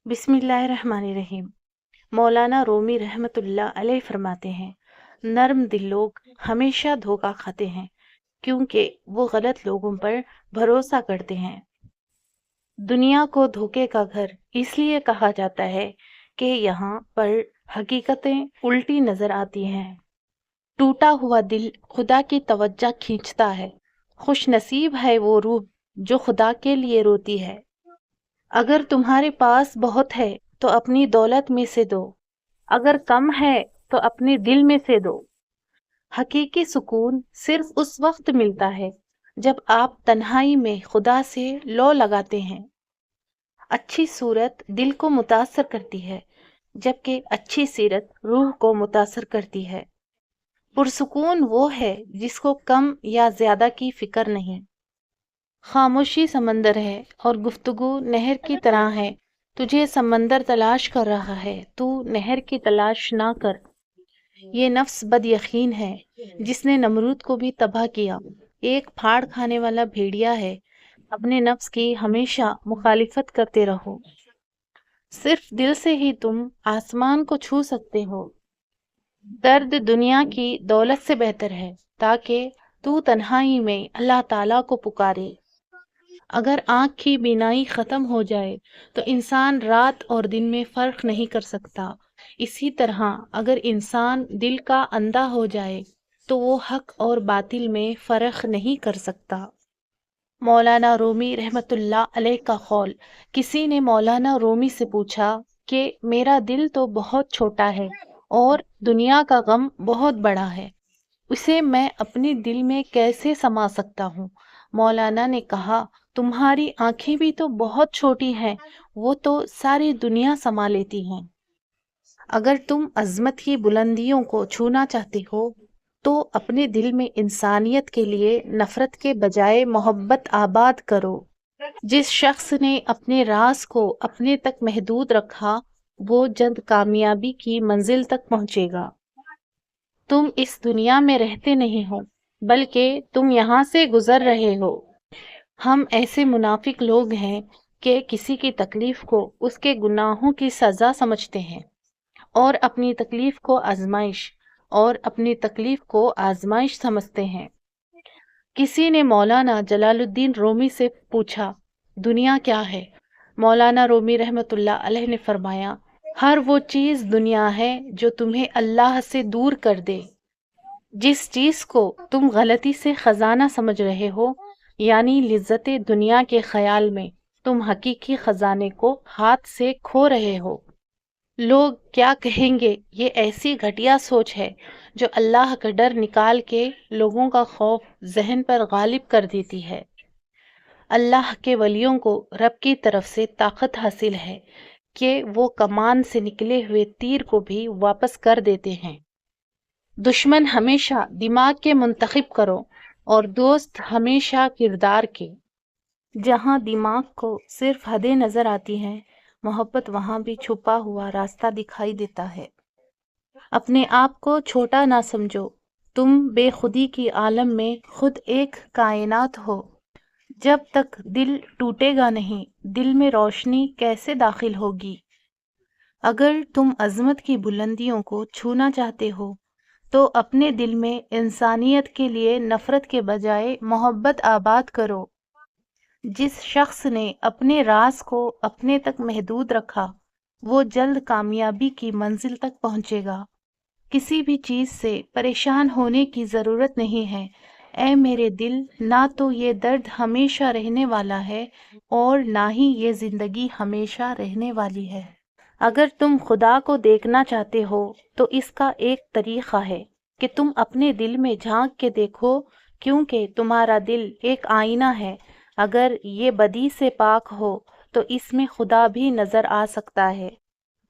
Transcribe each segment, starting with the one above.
بسم اللہ الرحمن الرحیم۔ مولانا رومی رحمۃ اللہ علیہ فرماتے ہیں، نرم دل لوگ ہمیشہ دھوکہ کھاتے ہیں کیونکہ وہ غلط لوگوں پر بھروسہ کرتے ہیں۔ دنیا کو دھوکے کا گھر اس لیے کہا جاتا ہے کہ یہاں پر حقیقتیں الٹی نظر آتی ہیں۔ ٹوٹا ہوا دل خدا کی توجہ کھینچتا ہے۔ خوش نصیب ہے وہ روح جو خدا کے لیے روتی ہے۔ اگر تمہارے پاس بہت ہے تو اپنی دولت میں سے دو، اگر کم ہے تو اپنے دل میں سے دو۔ حقیقی سکون صرف اس وقت ملتا ہے جب آپ تنہائی میں خدا سے لو لگاتے ہیں۔ اچھی صورت دل کو متاثر کرتی ہے جبکہ اچھی سیرت روح کو متاثر کرتی ہے۔ پرسکون وہ ہے جس کو کم یا زیادہ کی فکر نہیں۔ خاموشی سمندر ہے اور گفتگو نہر کی طرح ہے۔ تجھے سمندر تلاش کر رہا ہے، تو نہر کی تلاش نہ کر۔ یہ نفس بد یقین ہے جس نے نمرود کو بھی تباہ کیا۔ ایک پھاڑ کھانے والا بھیڑیا ہے۔ اپنے نفس کی ہمیشہ مخالفت کرتے رہو۔ صرف دل سے ہی تم آسمان کو چھو سکتے ہو۔ درد دنیا کی دولت سے بہتر ہے تاکہ تو تنہائی میں اللہ تعالیٰ کو پکارے۔ اگر آنکھ کی بینائی ختم ہو جائے تو انسان رات اور دن میں فرق نہیں کر سکتا۔ اسی طرح اگر انسان دل کا اندھا ہو جائے تو وہ حق اور باطل میں فرق نہیں کر سکتا۔ مولانا رومی رحمۃ اللہ علیہ کا قول۔ کسی نے مولانا رومی سے پوچھا کہ میرا دل تو بہت چھوٹا ہے اور دنیا کا غم بہت بڑا ہے، اسے میں اپنے دل میں کیسے سما سکتا ہوں؟ مولانا نے کہا، تمہاری آنکھیں بھی تو بہت چھوٹی ہیں، وہ تو ساری دنیا سما لیتی ہیں۔ اگر تم عظمت کی بلندیوں کو چھونا چاہتے ہو تو اپنے دل میں انسانیت کے لیے نفرت کے بجائے محبت آباد کرو۔ جس شخص نے اپنے راز کو اپنے تک محدود رکھا وہ جلد کامیابی کی منزل تک پہنچے گا۔ تم اس دنیا میں رہتے نہیں ہو بلکہ تم یہاں سے گزر رہے ہو۔ ہم ایسے منافق لوگ ہیں کہ کسی کی تکلیف کو اس کے گناہوں کی سزا سمجھتے ہیں اور اپنی تکلیف کو آزمائش سمجھتے ہیں۔ کسی نے مولانا جلال الدین رومی سے پوچھا، دنیا کیا ہے؟ مولانا رومی رحمۃ اللہ علیہ نے فرمایا، ہر وہ چیز دنیا ہے جو تمہیں اللہ سے دور کر دے۔ جس چیز کو تم غلطی سے خزانہ سمجھ رہے ہو، یعنی لذت دنیا کے خیال میں تم حقیقی خزانے کو ہاتھ سے کھو رہے ہو۔ لوگ کیا کہیں گے، یہ ایسی گھٹیا سوچ ہے جو اللہ کا ڈر نکال کے لوگوں کا خوف ذہن پر غالب کر دیتی ہے۔ اللہ کے ولیوں کو رب کی طرف سے طاقت حاصل ہے کہ وہ کمان سے نکلے ہوئے تیر کو بھی واپس کر دیتے ہیں۔ دشمن ہمیشہ دماغ کے منتخب کرو اور دوست ہمیشہ کردار کے۔ جہاں دماغ کو صرف حدیں نظر آتی ہیں، محبت وہاں بھی چھپا ہوا راستہ دکھائی دیتا ہے۔ اپنے آپ کو چھوٹا نہ سمجھو، تم بے خودی کی عالم میں خود ایک کائنات ہو۔ جب تک دل ٹوٹے گا نہیں، دل میں روشنی کیسے داخل ہوگی؟ اگر تم عظمت کی بلندیوں کو چھونا چاہتے ہو تو اپنے دل میں انسانیت کے لیے نفرت کے بجائے محبت آباد کرو۔ جس شخص نے اپنے راز کو اپنے تک محدود رکھا وہ جلد کامیابی کی منزل تک پہنچے گا۔ کسی بھی چیز سے پریشان ہونے کی ضرورت نہیں ہے۔ اے میرے دل، نہ تو یہ درد ہمیشہ رہنے والا ہے اور نہ ہی یہ زندگی ہمیشہ رہنے والی ہے۔ اگر تم خدا کو دیکھنا چاہتے ہو تو اس کا ایک طریقہ ہے کہ تم اپنے دل میں جھانک کے دیکھو، کیونکہ تمہارا دل ایک آئینہ ہے۔ اگر یہ بدی سے پاک ہو تو اس میں خدا بھی نظر آ سکتا ہے۔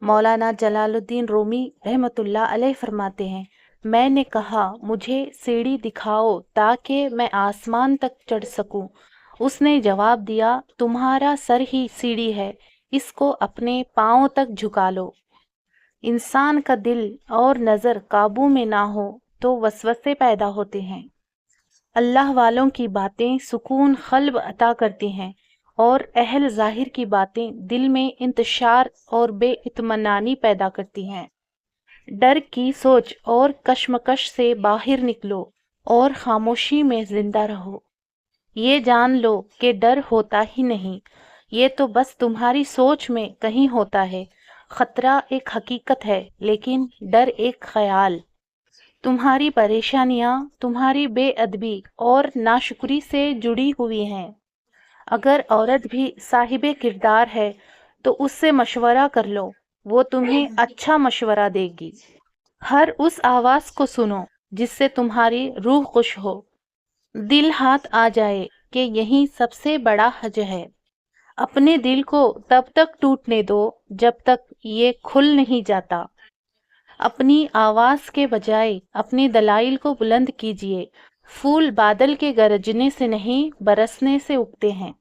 مولانا جلال الدین رومی رحمۃ اللہ علیہ فرماتے ہیں، میں نے کہا مجھے سیڑھی دکھاؤ تاکہ میں آسمان تک چڑھ سکوں۔ اس نے جواب دیا، تمہارا سر ہی سیڑھی ہے، اس کو اپنے پاؤں تک جھکا لو۔ انسان کا دل اور نظر قابو میں نہ ہو تو وسوسے پیدا ہوتے ہیں۔ اللہ والوں کی باتیں سکون قلب عطا کرتی ہیں اور اہل ظاہر کی باتیں دل میں انتشار اور بے اطمینانی پیدا کرتی ہیں۔ ڈر کی سوچ اور کشمکش سے باہر نکلو اور خاموشی میں زندہ رہو۔ یہ جان لو کہ ڈر ہوتا ہی نہیں، یہ تو بس تمہاری سوچ میں کہیں ہوتا ہے۔ خطرہ ایک حقیقت ہے لیکن ڈر ایک خیال۔ تمہاری پریشانیاں تمہاری بے ادبی اور ناشکری سے جڑی ہوئی ہیں۔ اگر عورت بھی صاحب کردار ہے تو اس سے مشورہ کر لو، وہ تمہیں اچھا مشورہ دے گی۔ ہر اس آواز کو سنو جس سے تمہاری روح خوش ہو، دل ہاتھ آ جائے کہ یہی سب سے بڑا حج ہے۔ اپنے دل کو تب تک ٹوٹنے دو جب تک یہ کھل نہیں جاتا۔ اپنی آواز کے بجائے اپنے دلائل کو بلند کیجیے۔ پھول بادل کے گرجنے سے نہیں، برسنے سے اگتے ہیں۔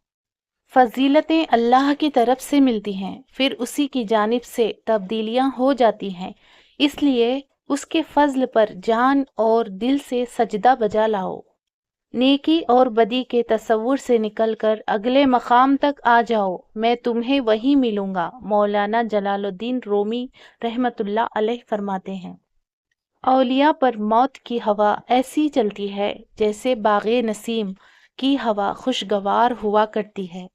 فضیلتیں اللہ کی طرف سے ملتی ہیں، پھر اسی کی جانب سے تبدیلیاں ہو جاتی ہیں، اس لیے اس کے فضل پر جان اور دل سے سجدہ بجا لاؤ۔ نیکی اور بدی کے تصور سے نکل کر اگلے مقام تک آ جاؤ، میں تمہیں وہیں ملوں گا۔ مولانا جلال الدین رومی رحمۃ اللہ علیہ فرماتے ہیں، اولیاء پر موت کی ہوا ایسی چلتی ہے جیسے باغ نسیم کی ہوا خوشگوار ہوا کرتی ہے۔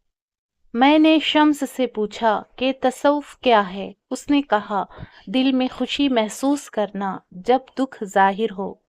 میں نے شمس سے پوچھا کہ تصوف کیا ہے؟ اس نے کہا، دل میں خوشی محسوس کرنا جب دکھ ظاہر ہو۔